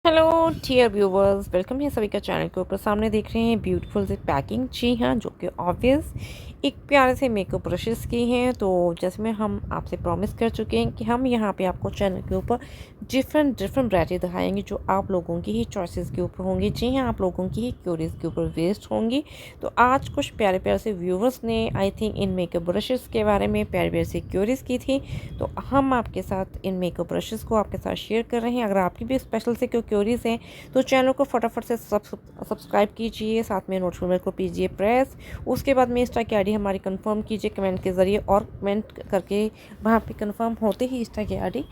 Hello dear viewers, welcome है सभी का चैनल के ऊपर। सामने देख रहे हैं ब्यूटीफुल सी पैकिंग, जी हाँ, जो कि ऑब्वियस एक प्यारे से मेकअप ब्रशेस की हैं। तो जैसे में हम आपसे प्रॉमिस कर चुके हैं कि हम यहाँ पे आपको चैनल के ऊपर डिफरेंट वैरायटी दिखाएंगे जो आप लोगों की ही चॉइसेस के ऊपर होंगी। जी हाँ, आप लोगों की ही क्यूरीज के ऊपर वेस्ट होंगी। तो आज कुछ प्यारे प्यारे से व्यूवर्स ने I think in makeup brushes के बारे में प्यारे प्यारे से क्यूरीज की थी, तो हम आपके साथ इन मेकअप ब्रशेस को आपके साथ शेयर कर रहे हैं। अगर आपकी भी स्पेशल से कोई क्यूरीज हैं तो चैनल को फटाफट से सब्सक्राइब कीजिए, साथ में नोटिफिकेशन बेल को कीजिए प्रेस। उसके बाद में इंस्टा की आईडी हमारी कंफर्म कीजिए कमेंट के ज़रिए, और कमेंट करके वहाँ पे कंफर्म होते ही इंस्टा की आईडी,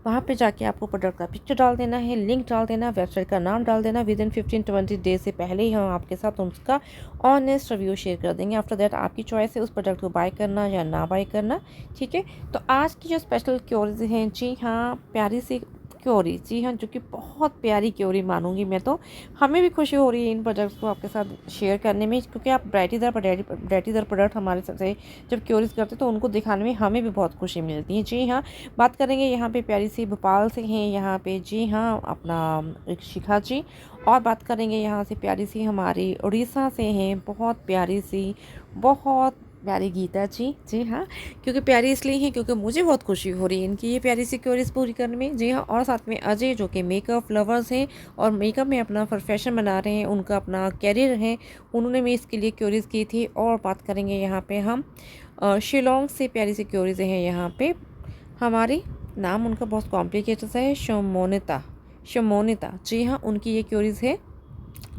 वहाँ पे जाके आपको प्रोडक्ट का पिक्चर डाल देना है, लिंक डाल देना, वेबसाइट का नाम डाल देना। विद इन 15-20 डेज से पहले ही हम आपके साथ उसका ऑनेस्ट रिव्यू शेयर कर देंगे। आफ्टर दैट आपकी चॉइस है उस प्रोडक्ट को बाय करना या ना बाय करना, ठीक है। तो आज की जो स्पेशल क्योरीज हैं, जी हाँ, प्यारी सी क्योरी, जी हाँ, जो कि बहुत प्यारी क्योरी मानूंगी मैं तो। हमें भी खुशी हो रही है इन प्रोडक्ट्स को आपके साथ शेयर करने में, क्योंकि आप वैरायटीदार प्रोडक्ट हमारे से जब क्योरीज करते तो उनको दिखाने में हमें भी बहुत खुशी मिलती है। जी हाँ, बात करेंगे यहाँ पे प्यारी सी भोपाल से हैं यहाँ पे, जी हाँ, अपना एक शिखा जी। और बात करेंगे यहाँ से प्यारी सी हमारी उड़ीसा से हैं, बहुत प्यारी सी, बहुत प्यारी गीता जी। जी हाँ, क्योंकि प्यारी इसलिए है क्योंकि मुझे बहुत खुशी हो रही है इनकी ये प्यारी सी क्योरीज पूरी करने में। जी हाँ, और साथ में अजय जो कि मेकअप लवर्स हैं और मेकअप में अपना प्रोफेशन बना रहे हैं, उनका अपना कैरियर है, उन्होंने भी इसके लिए क्योरीज की थी। और बात करेंगे यहाँ पे हम शिलोंग से प्यारी सी क्योरीज हैं यहाँ पे हमारी, नाम उनका बहुत कॉम्प्लिकेटेड है, शमोनिता। शमोनिता, जी हाँ, उनकी ये क्योरीज है।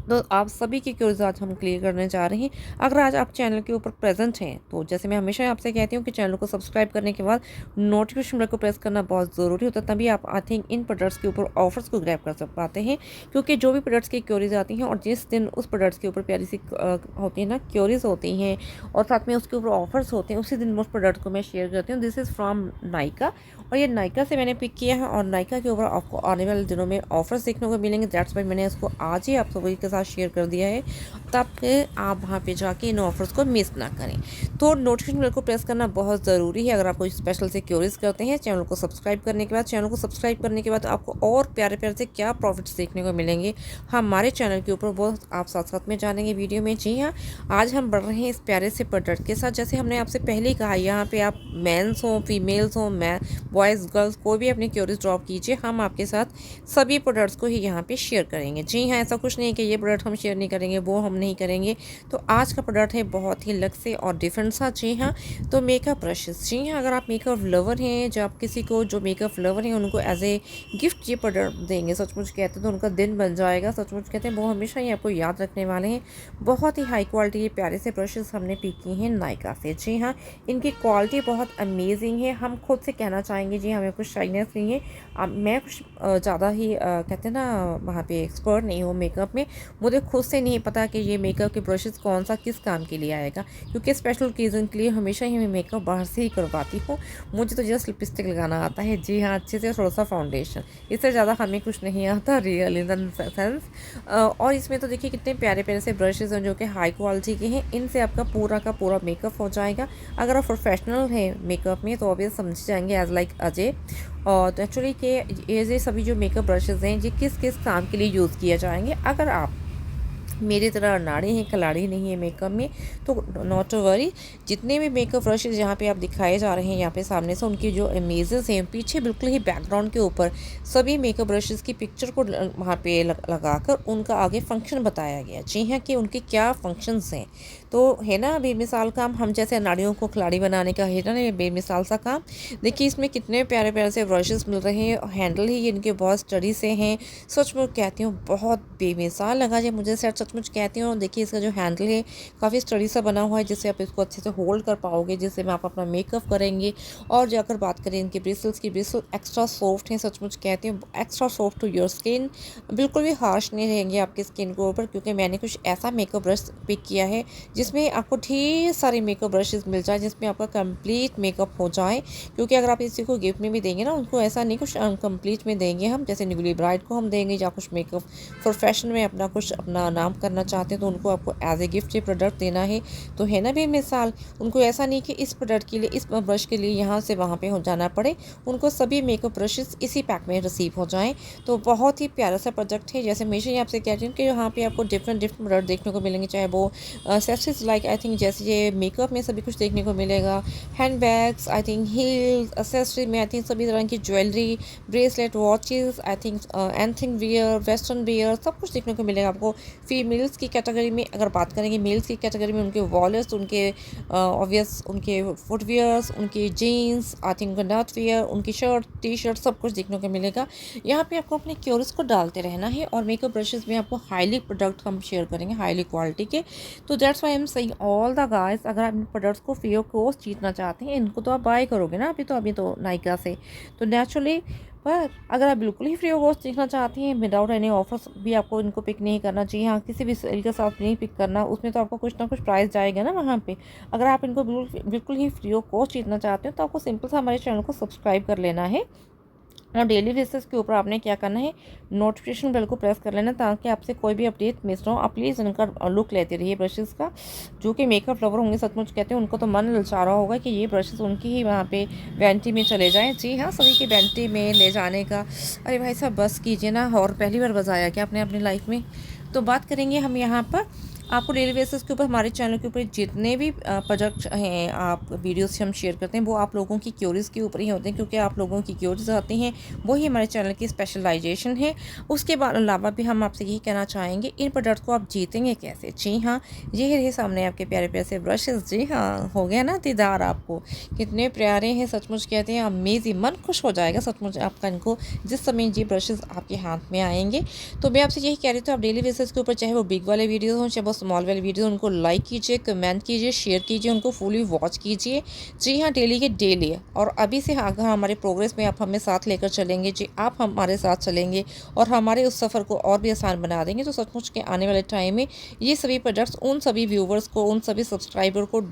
तो आप सभी की क्यूरीज आज हम क्लियर करने जा रहे हैं। अगर आज आप चैनल के ऊपर प्रेजेंट हैं तो जैसे मैं हमेशा आपसे कहती हूँ कि चैनल को सब्सक्राइब करने के बाद नोटिफिकेशन बेल को प्रेस करना बहुत ज़रूरी होता है, तभी आप आई थिंक इन प्रोडक्ट्स के ऊपर ऑफर्स को ग्रैब कर पाते हैं। क्योंकि जो भी प्रोडक्ट्स की क्यूरीज आती हैं और जिस दिन उस प्रोडक्ट्स के ऊपर प्यारी सी होती है ना क्यूरीज होती हैं और साथ में उसके ऊपर ऑफर्स होते हैं, उसी दिन उस प्रोडक्ट को मैं शेयर करती हूँ। दिस इज़ फ्रॉम नायका, और ये नायका से मैंने पिक किया है और नायका के ऊपर आपको आने वाले दिनों में ऑफर्स देखने को मिलेंगे। दैट्स वाई मैंने इसको आज ही आप सभी के साथ शेयर कर दिया है, ताकि आप वहाँ पे जाके इन ऑफर्स को मिस ना करें। तो नोटिफिकेशन बेल को प्रेस करना बहुत ज़रूरी है। अगर आप कोई स्पेशल से क्यूरीज करते हैं, चैनल को सब्सक्राइब करने के बाद आपको और प्यारे प्यारे से क्या प्रॉफिट्स देखने को मिलेंगे हमारे चैनल के ऊपर, वो आप साथ साथ में जानेंगे वीडियो में। जी हाँ, आज हम बढ़ रहे हैं इस प्यारे से प्रोडक्ट के साथ। जैसे हमने आपसे पहले ही कहा, यहाँ पे आप मेंस हों, फीमेल्स हों, बॉयज़ गर्ल्स, कोई भी अपनी क्यूरीज ड्रॉप कीजिए, हम आपके साथ सभी प्रोडक्ट्स को ही यहाँ पे शेयर करेंगे। जी हाँ, ऐसा कुछ नहीं है कि ये प्रोडक्ट हम शेयर नहीं करेंगे, वो हम नहीं करेंगे। तो आज का प्रोडक्ट है बहुत ही अलग से और डिफरेंट सा। जी हाँ, तो मेकअप ब्रशेस, जी हाँ, अगर आप मेकअप लवर हैं, जो आप किसी को जो मेकअप लवर हैं उनको एज ए गिफ्ट ये प्रोडक्ट देंगे, सचमुच कहते हैं तो उनका दिन बन जाएगा। सचमुच कहते हैं वो हमेशा ही आपको याद रखने वाले हैं। बहुत ही हाई क्वालिटी ये प्यारे से ब्रशेस हमने पिक किए हैं नायका से। जी हाँ, इनकी क्वालिटी बहुत अमेजिंग है। हम खुद से कहना चाहेंगे, जी हमें कुछ शाइनेस नहीं है। मैं कुछ ज़्यादा ही कहते हैं ना, वहाँ पे एक्सपर्ट नहीं हूँ मेकअप में, मुझे खुद से नहीं पता कि ये मेकअप के ब्रशेस कौन सा किस काम के लिए आएगा, क्योंकि स्पेशल ओकेज़न के लिए हमेशा ही मैं मेकअप बाहर से ही करवाती हूँ। मुझे तो जस्ट लिपस्टिक लगाना आता है, जी हाँ, अच्छे से थोड़ा सा फाउंडेशन, इससे ज़्यादा हमें कुछ नहीं आता रियल इन द सेंस। और इसमें तो देखिए कितने प्यारे प्यारे से ब्रशेज़ हैं जो कि हाई क्वालिटी के हैं। इनसे आपका पूरा का पूरा मेकअप हो जाएगा। अगर आप प्रोफेशनल हैं मेकअप में तो ऑब्वियस समझ जाएंगे एज लाइक अजय। और तो एक्चुअली कि ये सभी जो मेकअप ब्रशेज़ हैं ये किस किस काम के लिए यूज़ किए जाएंगे। अगर आप मेरी तरह अनाड़ी हैं, खिलाड़ी नहीं है मेकअप में, तो नॉट टू वरी। जितने भी मेकअप ब्रशेज़ यहाँ पे आप दिखाए जा रहे हैं यहाँ पे सामने से, उनकी जो इमेजेस हैं पीछे बिल्कुल ही बैकग्राउंड के ऊपर सभी मेकअप ब्रशेज़ की पिक्चर को वहाँ पे लगाकर उनका आगे फंक्शन बताया गया। जी हाँ, कि उनके क्या फंक्शंस हैं। तो है ना बेमिसाल काम, हम जैसे अनाड़ियों को खिलाड़ी बनाने का है ना ये बेमिसाल सा काम। देखिए इसमें कितने प्यारे प्यारे से ब्रशेज़ मिल रहे हैं। हैंडल ही इनके बहुत स्टडी से हैं। सचमुच कहती हूँ बहुत बेमिसाल लगा जी मुझे सेट, सचमुच कहती हूँ। देखिए इसका जो हैंडल है काफ़ी स्टडी सा बना हुआ है, जिससे आप इसको अच्छे से होल्ड कर पाओगे, जिससे में आप अपना मेकअप करेंगे। और जाकर बात करें इनके ब्रिसल्स की, ब्रिसल एक्स्ट्रा सॉफ्ट हैं, सचमुच कहती हूँ extra soft to your skin, बिल्कुल भी हार्श नहीं रहेंगे आपकी स्किन के ऊपर। क्योंकि मैंने कुछ ऐसा मेकअप ब्रश पिक किया है जिसमें आपको ढेर सारे मेकअप ब्रशेज़ मिल जाए, जिसमें आपका कंप्लीट मेकअप हो जाए। क्योंकि अगर आप इसी को गिफ्ट में भी देंगे ना, उनको ऐसा नहीं कुछ अनकम्प्लीट में देंगे हम, जैसे न्यूली ब्राइड को हम देंगे या कुछ मेकअप प्रोफेशन में अपना कुछ अपना नाम करना चाहते हैं तो उनको आपको एज ए गिफ्ट ये प्रोडक्ट देना है। तो है ना बेमिसाल, उनको ऐसा नहीं कि इस प्रोडक्ट के लिए, इस ब्रश के लिए यहाँ से वहाँ पे हो जाना पड़े, उनको सभी मेकअप ब्रशेस इसी पैक में रिसीव हो जाएँ। तो बहुत ही प्यारा सा प्रोडक्ट है। जैसे हमेशा ही आपसे कह रही हूँ कि यहाँ पे आपको डिफरेंट प्रोडक्ट देखने को मिलेंगे, चाहे वो एक्सेसरीज लाइक आई थिंक जैसे ये मेकअप में सभी कुछ देखने को मिलेगा, handbags, I think heels, accessory में आई थिंक सभी तरह की jewellery, bracelet, watches, I think ethnic wear, western wear, सब कुछ देखने को मिलेगा आपको। फीमेल्स की कैटेगरी में अगर बात करेंगे, मेल्स की कैटेगरी में उनके वॉलेट्स, उनके ऑब्वियस उनके फुटवियर्स, उनकी jeans, I think knitwear, उनकी शर्ट, टी शर्ट, सब कुछ देखने को मिलेगा। यहाँ पे आपको अपने क्यूरीज को डालते रहना है। और मेकअप ब्रशेस में आपको हाईली प्रोडक्ट हम शेयर करेंगे, हाईली क्वालिटी के। तो that's why I am saying all the guys, अगर आप इन प्रोडक्ट्स को फ्री ऑफ कॉस्ट जीतना चाहते हैं, इनको तो आप बाय करोगे ना अभी तो नायका से, तो नेचुरली। पर अगर आप बिल्कुल ही फ्री ऑफ कॉस्ट सीखना चाहती हैं विदाउट एनी ऑफर्स भी, आपको इनको पिक नहीं करना चाहिए, हाँ किसी भी सेल के साथ नहीं पिक करना, उसमें तो आपको कुछ ना कुछ प्राइस जाएगा ना वहाँ पे। अगर आप इनको बिल्कुल ही फ्री ऑफ कॉस्ट जीतना चाहते हो तो आपको सिंपल सा हमारे चैनल को सब्सक्राइब कर लेना है और डेली बेसिस के ऊपर आपने क्या करना है, नोटिफिकेशन बेल को प्रेस कर लेना ताकि आपसे कोई भी अपडेट मिस ना हो। आप प्लीज़ इनका लुक लेते रहिए ब्रशेज़ का। जो कि मेकअप लवर होंगे सचमुच कहते हैं, उनको तो मन ललचा रहा होगा कि ये ब्रशेज़ उनकी ही वहाँ पे वैनिटी में चले जाएँ। जी हाँ, सभी की वैनिटी में ले जाने का, अरे भाई साहब बस कीजिए ना। और पहली बार बजाया क्या आपने अपनी लाइफ में? तो बात करेंगे हम यहाँ पर आपको डेली बेसिस के ऊपर हमारे चैनल के ऊपर जितने भी प्रोडक्ट हैं, आप वीडियोस हम शेयर करते हैं, वो आप लोगों की क्यूरीज के ऊपर ही होते हैं, क्योंकि आप लोगों की क्यूरीज आती हैं, वही हमारे चैनल की स्पेशलाइजेशन है। उसके बाद अलावा भी हम आपसे यही कहना चाहेंगे, इन प्रोडक्ट को आप जीतेंगे कैसे? जी हाँ, ये रहे सामने आपके प्यारे प्यारे से ब्रशेज़। जी हाँ, हो गया ना दीदार आपको, कितने प्यारे हैं सचमुच कहते हैं, अमेजिंग, मन खुश हो जाएगा सचमुच आपका इनको जिस समय ये ब्रशेज़ आपके हाथ में आएंगे। तो मैं आपसे यही कह रही थी, आप डेली बेसिस के ऊपर चाहे वो बिग वाले वीडियो हों, चाहे वो स्मॉल वाले वीडियो, उनको लाइक कीजिए, कमेंट कीजिए, शेयर कीजिए, उनको फुली वॉच कीजिए। जी हाँ, डेली के डेली। और अभी से अगर हमारे प्रोग्रेस में आप हमें साथ लेकर चलेंगे, जी आप हमारे साथ चलेंगे और हमारे उस सफ़र को और भी आसान बना देंगे, तो सचमुच के आने वाले टाइम में ये सभी प्रोडक्ट्स उन सभी व्यूवर्स को, उन सभी सब्सक्राइबर को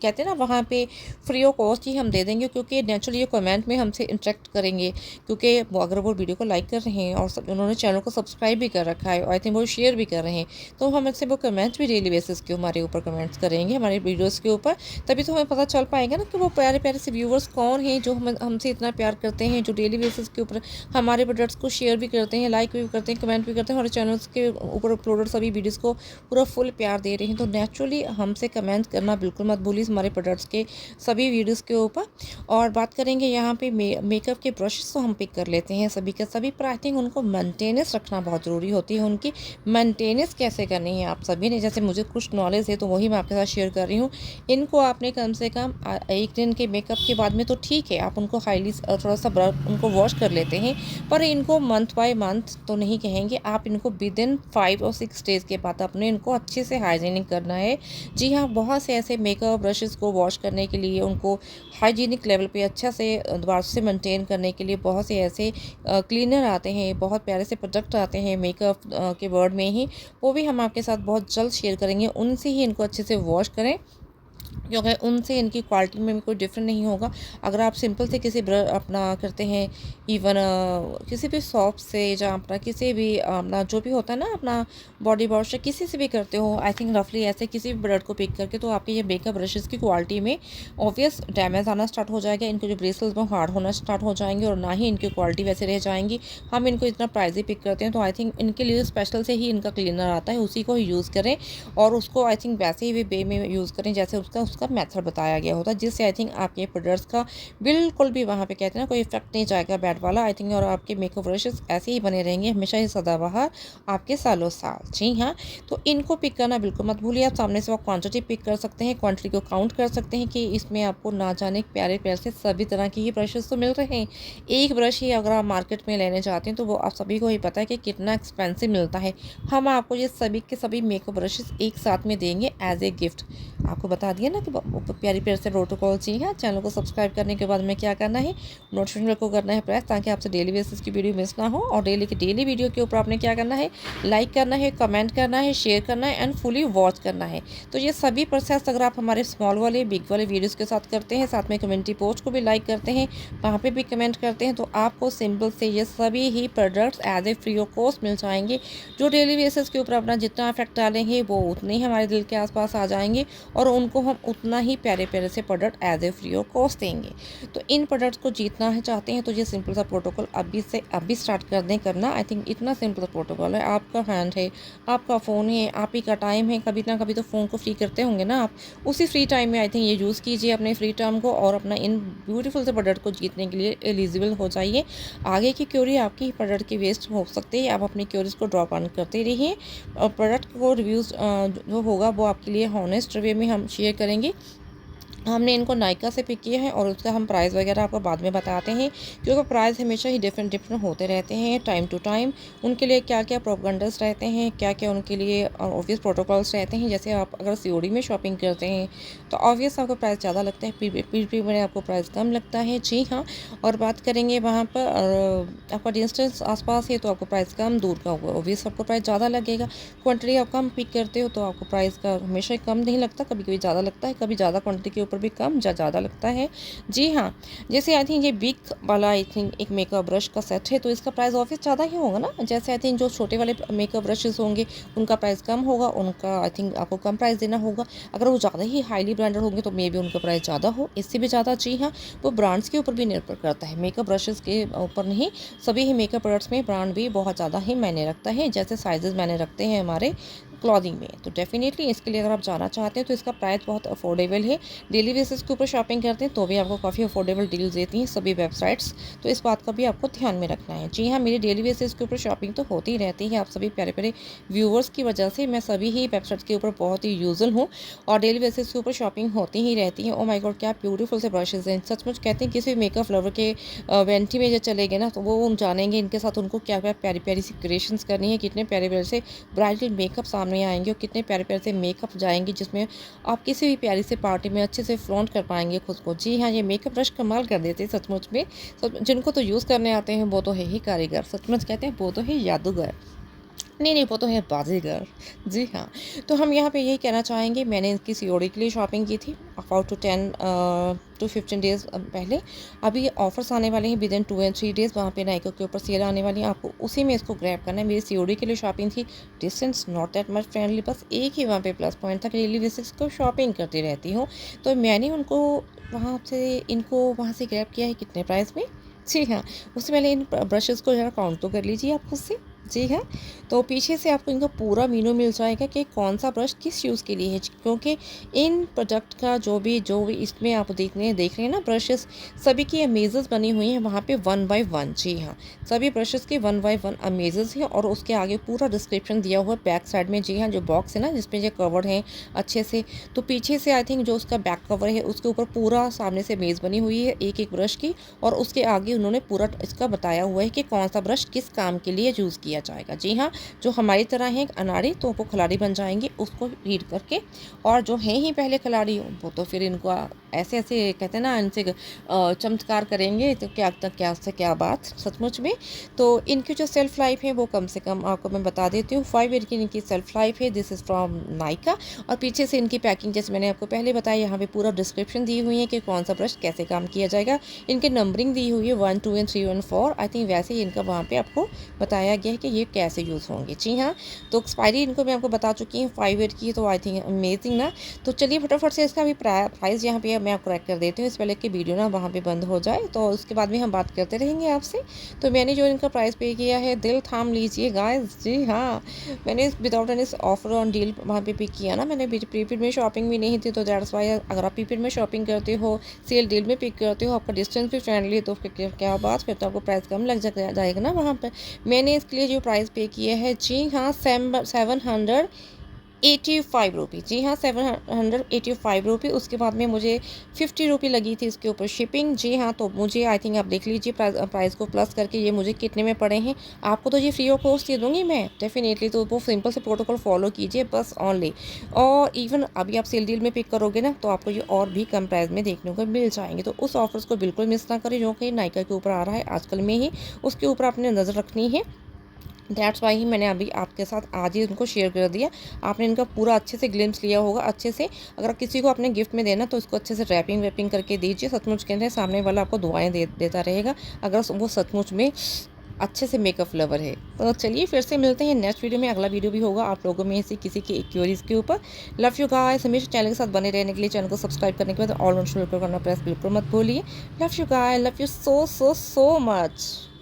कहते हैं ना वहाँ पे फ्री ऑफ कॉस्ट ही हम दे देंगे, क्योंकि नेचुरली ये कमेंट में हमसे इंटरेक्ट करेंगे, क्योंकि वो अगर वो वीडियो को लाइक कर रहे हैं और उन्होंने चैनल को सब्सक्राइब भी कर रखा है और आई थिंक वो शेयर भी कर रहे हैं, तो हमसे वो कमेंट भी डेली बेसिस के हमारे ऊपर कमेंट्स करेंगे हमारे वीडियोज़ के ऊपर। तभी तो हमें पता चल पाएगा ना कि वो प्यारे प्यारे से व्यूवर्स कौन हैं जो हमसे इतना प्यार करते हैं, जो डेली बेसिस के ऊपर हमारे प्रोडक्ट्स को शेयर भी करते हैं, लाइक भी करते हैं, कमेंट भी करते हैं, हमारे चैनल्स के ऊपर अपलोडेड सभी वीडियोज़ को पूरा फुल प्यार दे रहे हैं। तो नेचुरली हमसे कमेंट करना बिल्कुल मत भूलिए हमारे प्रोडक्ट्स के सभी वीडियोस के ऊपर। और बात करेंगे यहाँ पे मेकअप के ब्रशेस तो हम पिक कर लेते हैं सभी के सभी, पर आई थिंक उनको मेंटेनेंस रखना बहुत ज़रूरी होती है। उनकी मेंटेनेंस कैसे करनी है आप सभी ने, जैसे मुझे कुछ नॉलेज है तो वही मैं आपके साथ शेयर कर रही हूँ। इनको आपने कम से कम एक दिन के मेकअप के बाद में तो ठीक है, आप उनको हाईली थोड़ा सा उनको वॉश कर लेते हैं, पर इनको मंथ बाय मंथ तो नहीं कहेंगे, आप इनको विद इन 5 और 6 डेज़ के बाद अपने इनको अच्छे से हाइजीनिक करना है। जी हाँ, बहुत से ऐसे मेकअप ब्रशेस को वॉश करने के लिए, उनको हाइजीनिक लेवल पे अच्छा से दोबारा से मेंटेन करने के लिए बहुत से ऐसे क्लीनर आते हैं, बहुत प्यारे से प्रोडक्ट आते हैं मेकअप के वर्ड में ही, वो भी हम आपके साथ बहुत जल्द शेयर करेंगे। उनसे ही इनको अच्छे से वॉश करें, क्योंकि उनसे इनकी क्वालिटी में कोई डिफरेंट नहीं होगा। अगर आप सिंपल से किसी अपना करते हैं, इवन किसी भी शॉप से या अपना किसी भी अपना जो भी होता है ना अपना बॉडी वॉश या किसी से भी करते हो, आई थिंक रफली ऐसे किसी भी प्रोडक्ट को पिक करके, तो आपके ये मेकअप ब्रशेज़ की क्वालिटी में ऑब्वियस डैमेज आना स्टार्ट हो जाएगा, इनके जो ब्रेसल्स में हार्ड होना स्टार्ट हो जाएंगे और ना ही इनकी क्वालिटी वैसे रह जाएंगी। हम इनको इतना प्राइजी पिक करते हैं, तो आई थिंक इनके लिए स्पेशल से ही इनका क्लीनर आता है, उसी को ही यूज़ करें और उसको आई थिंक वैसे ही वे में यूज़ करें जैसे उसका मेथड बताया गया होता है, जिससे आई थिंक आपके प्रोडक्ट्स का बिल्कुल भी वहाँ पे कहते हैं ना कोई इफेक्ट नहीं जाएगा बैड वाला आई थिंक, और आपके मेकअप ब्रशेस ऐसे ही बने रहेंगे हमेशा ही सदाबहार आपके सालों साल। जी हाँ, तो इनको पिक करना बिल्कुल मत भूलिए। आप सामने से वो क्वांटिटी पिक कर सकते हैं, क्वांटिटी को काउंट कर सकते हैं कि इसमें आपको ना जाने प्यारे प्यारे से सभी तरह के ही ब्रशेस तो मिल रहे हैं। एक ब्रश ही अगर आप मार्केट में लेने जाते हैं तो वो आप सभी को ही पता है कि कितना एक्सपेंसिव मिलता है। हम आपको ये सभी के सभी मेकअप ब्रशेस एक साथ में देंगे एज ए गिफ्ट। आपको बता दिया ना कि प्यारी प्यारे से प्रोटोकॉल चाहिए। चैनल को सब्सक्राइब करने के बाद में क्या करना है, नोटिफिकेशन को करना है प्रेस, ताकि आपसे डेली बेसिस की वीडियो मिस ना हो। और डेली वीडियो के ऊपर आपने क्या करना है, लाइक करना है, कमेंट करना है, शेयर करना है एंड फुली वॉच करना है। तो ये सभी प्रोसेस अगर आप हमारे स्मॉल वाले बिग वाले वीडियोज़ के साथ करते हैं, साथ में कम्युनिटी पोस्ट को भी लाइक करते हैं, वहाँ पर भी कमेंट करते हैं, तो आपको सिंपल से ये सभी ही products as a free of cost मिल जाएंगे। जो डेली बेसिस के ऊपर अपना जितना इफेक्ट डालेंगे वो उतने ही हमारे दिल के आसपास आ जाएंगे और उनको हम उतना ही प्यारे प्यारे से product as a free of cost देंगे। तो इन प्रोडक्ट्स को जीतना है चाहते हैं तो ये सिंपल सा प्रोटोकॉल अभी स्टार्ट कर दें करना। आई थिंक इतना सिंपल प्रोटोकॉल है, आपका हैंड है, आपका फ़ोन है, आप ही का टाइम है, कभी ना कभी तो फ़ोन को फ्री करते होंगे ना आप, उसी फ्री टाइम में आई थिंक ये यूज़ कीजिए अपने फ्री टाइम को और अपना इन ब्यूटीफुल से प्रोडक्ट को जीतने के लिए एलिजिबल हो जाइए। आगे की क्यूरी आपकी प्रोडक्ट की वेस्ट हो सकती है, आप अपनी क्यूरीज को ड्रॉप ऑन करते रहिए और प्रोडक्ट को रिव्यूज़ जो होगा वो आपके लिए हॉनेस्ट वे में हम शेयर करेंगे। हमने इनको नायका से पिक किया है और उसका हम प्राइस वगैरह आपको बाद में बताते हैं, क्योंकि प्राइस हमेशा ही डिफरेंट होते रहते हैं टाइम टू टाइम। उनके लिए क्या क्या प्रोपेगेंडास रहते हैं, क्या क्या उनके लिए ऑब्वियस प्रोटोकॉल्स रहते हैं। जैसे आप अगर सीओडी में शॉपिंग करते हैं तो ऑब्वियस आपको प्राइस ज़्यादा लगता है, पी में आपको प्राइस कम लगता है। जी हाँ, और बात करेंगे वहाँ पर आपका डिस्टेंस आसपास है तो आपको प्राइस कम, दूर का होगा ऑब्वियस आपको प्राइस ज़्यादा लगेगा। क्वान्टिटी आप कम पिक करते हो तो आपको प्राइस का हमेशा कम नहीं लगता, कभी कभी ज़्यादा लगता है, कभी ज़्यादा क्वान्टिटी के ऊपर भी कम या ज़्यादा लगता है। जी हाँ, जैसे आई थिंक ये बिग वाला आई थिंक एक मेकअप ब्रश का सेट है तो इसका प्राइस ऑफिस ज़्यादा ही होगा ना। जैसे आई थिंक जो छोटे वाले मेकअप ब्रशेस होंगे उनका प्राइस कम होगा, उनका आई थिंक आपको कम प्राइस देना होगा। अगर वो ज़्यादा ही हाईली ब्रांडेड होंगे तो मे बी उनका प्राइस ज़्यादा हो, इससे भी ज़्यादा। जी हाँ, वो ब्रांड्स के ऊपर भी निर्भर करता है, मेकअप ब्रशेस के ऊपर नहीं, सभी ही मेकअप प्रोडक्ट्स में ब्रांड भी बहुत ज़्यादा ही मायने रखता है। जैसे साइजेस मायने रखते हैं हमारे क्लॉथिंग में, तो डेफिनेटली इसके लिए अगर आप जाना चाहते हैं तो इसका प्राइस बहुत अफोर्डेबल है। डेली बेसिस के ऊपर शॉपिंग करते हैं तो भी आपको काफ़ी अफोर्डेबल डील्स देती हैं सभी वेबसाइट्स, तो इस बात का भी आपको ध्यान में रखना है। जी हाँ, मेरी डेली बेसिस के ऊपर शॉपिंग तो होती ही रहती है, आप सभी प्यारे प्यारे व्यूवर्स की वजह से मैं सभी ही वेबसाइट्स के ऊपर बहुत ही यूजल हूँ और डेली बेसिस के ऊपर शॉपिंग होती ही रहती है। ओ माय गॉड, क्या ब्यूटीफुल से ब्रशेज हैं, सचमुच कहते हैं किसी मेकअप लवर के वेंटी में जब चले गए ना तो वो जानेंगे इनके साथ उनको क्या क्या प्यारी प्यारी सी क्रिएशंस करनी है, कितने प्यारे प्यारे से ब्राइडल मेकअप सामने आएंगे और कितने प्यारे प्यारे से मेकअप जाएंगे जिसमें आप किसी भी प्यारी से पार्टी में अच्छे से फ्लॉन्ट कर पाएंगे खुद को। जी हाँ, ये मेकअप ब्रश कमाल कर देते हैं सचमुच में। जिनको तो यूज़ करने आते हैं वो तो है ही कारीगर, सचमुच कहते हैं वो तो है जादूगर, नहीं वो तो है बाजीगर। जी हाँ, तो हम यहाँ पे यही कहना चाहेंगे, मैंने इसकी सीओडी के लिए शॉपिंग की थी अबाउट 10 to 15 डेज़ पहले। अभी ऑफर्स आने वाले हैं विद इन 2 and 3 डेज़, वहाँ पे नाइका के ऊपर सेल आने वाली है, आपको उसी में इसको ग्रैब करना है। मेरी सीओडी के लिए शॉपिंग थी, distance not that much friendly, बस एक ही वहाँ पे प्लस पॉइंट था कि डेली बेसिस को शॉपिंग करती रहती हूँ, तो मैंने उनको इनको वहाँ से ग्रैब किया है। कितने प्राइस में? जी हाँ, उससे पहले इन ब्रशेज़ को ज़रा काउंट तो कर लीजिए आप खुद से। जी हाँ, तो पीछे से आपको इनका पूरा मीनू मिल जाएगा कि कौन सा ब्रश किस यूज़ के लिए है, क्योंकि इन प्रोडक्ट का जो भी इसमें आप देख रहे हैं ना ब्रशेस, सभी की अमेजेस बनी हुई हैं वहाँ पे 1 by 1। जी हाँ, सभी ब्रशेस के 1 by 1 अमेजेस हैं और उसके आगे पूरा डिस्क्रिप्शन दिया हुआ है बैक साइड में। जी हाँ, जो बॉक्स है ना जिसमें ये कवर्ड है अच्छे से, तो पीछे से आई थिंक जो उसका बैक कवर है उसके ऊपर पूरा सामने से मेज़ बनी हुई है एक एक ब्रश की, और उसके आगे उन्होंने पूरा इसका बताया हुआ है कि कौन सा ब्रश किस काम के लिए यूज़ किया जाएगा। जी हाँ, जो हमारी तरह है अनाड़ी तो वो खिलाड़ी बन जाएंगे उसको रीड करके, और जो हैं ही पहले खिलाड़ी वो तो फिर इनको ऐसे ऐसे कहते हैं ना, इनसे चमत्कार करेंगे तो क्या से क्या बात सचमुच में। तो इनकी जो सेल्फ लाइफ है वो कम से कम आपको मैं बता देती हूँ, 5 ईयर की इनकी सेल्फ लाइफ है। दिस इज़ फ्रॉम नायका, और पीछे से इनकी पैकिंग जैसे मैंने आपको पहले बताया, यहाँ पे पूरा डिस्क्रिप्शन दी हुई है कि कौन सा ब्रश कैसे काम किया जाएगा। इनके नंबरिंग दी हुई है 1, 2 and 3 and 4। आई थिंक वैसे ही इनका वहाँ पे आपको बताया गया है कि ये कैसे यूज़ होंगे। जी हाँ, तो एक्सपायरी इनको मैं आपको बता चुकी हूँ 5 ईयर की, तो आई थिंक अमेजिंग ना। तो चलिए फटाफट से इसका भी प्राइस यहाँ पे मैं आपको करेक्ट कर देती हूँ, इस पहले की वीडियो ना वहाँ पे बंद हो जाए, तो उसके बाद भी हम बात करते रहेंगे आपसे। तो मैंने जो इनका प्राइस पे किया है, दिल थाम लीजिए गाइस। जी हाँ, मैंने without any offer on deal वहाँ पे पिक किया ना, मैंने प्रीपेड में शॉपिंग भी नहीं थी, तो दैट्स वाई अगर आप प्रीपेड में शॉपिंग करते हो, सेल डील में पिक करते हो, आपका डिस्टेंस भी फ्रेंडली है, तो फिर क्या बात, फिर तो आपको प्राइस कम लग जाएगा ना वहाँ पर। मैंने इसके लिए जो प्राइस पे किया है, जी हाँ, 700 ₹85। जी हाँ, 785 उसके बाद में मुझे ₹50 लगी थी इसके ऊपर शिपिंग। जी हाँ, तो मुझे आई थिंक आप देख लीजिए प्राइस को प्लस करके ये मुझे कितने में पड़े हैं। आपको तो ये फ्री ऑफ कॉस्ट दे दूँगी मैं डेफ़िनेटली, तो वो सिंपल से प्रोटोकॉल फ़ॉलो कीजिए बस ओनली। और इवन अभी आप सेल डील में पिक करोगे ना, तो आपको ये और भी कम प्राइस में देखने को मिल जाएँगे। तो उस ऑफ़र्स को बिल्कुल मिस ना करें जो कि नायका के ऊपर आ रहा है आजकल में ही, उसके ऊपर आपने नज़र रखनी है। दैट्स वाई ही मैंने अभी आपके साथ आज ही उनको शेयर कर दिया। आपने इनका पूरा अच्छे से ग्लिम्स लिया होगा अच्छे से। अगर किसी को अपने गिफ्ट में देना तो इसको अच्छे से रैपिंग वैपिंग करके दीजिए। सचमुच कहते हैं सामने वाला आपको दुआएँ देता रहेगा, अगर वो सचमुच में अच्छे से मेकअप लवर है। तो चलिए फिर से मिलते हैं नेक्स्ट वीडियो में। अगला वीडियो भी होगा आप लोगों में से किसी की क्वेरीज के ऊपर। Love you guys. हमेशा चैनल के साथ बने रहने के लिए चैनल को सब्सक्राइब करने के बाद ऑल नोटिफिकेशन करना प्रेस बिल्कुल मत भूलिए। Love you guys, love you so so so much.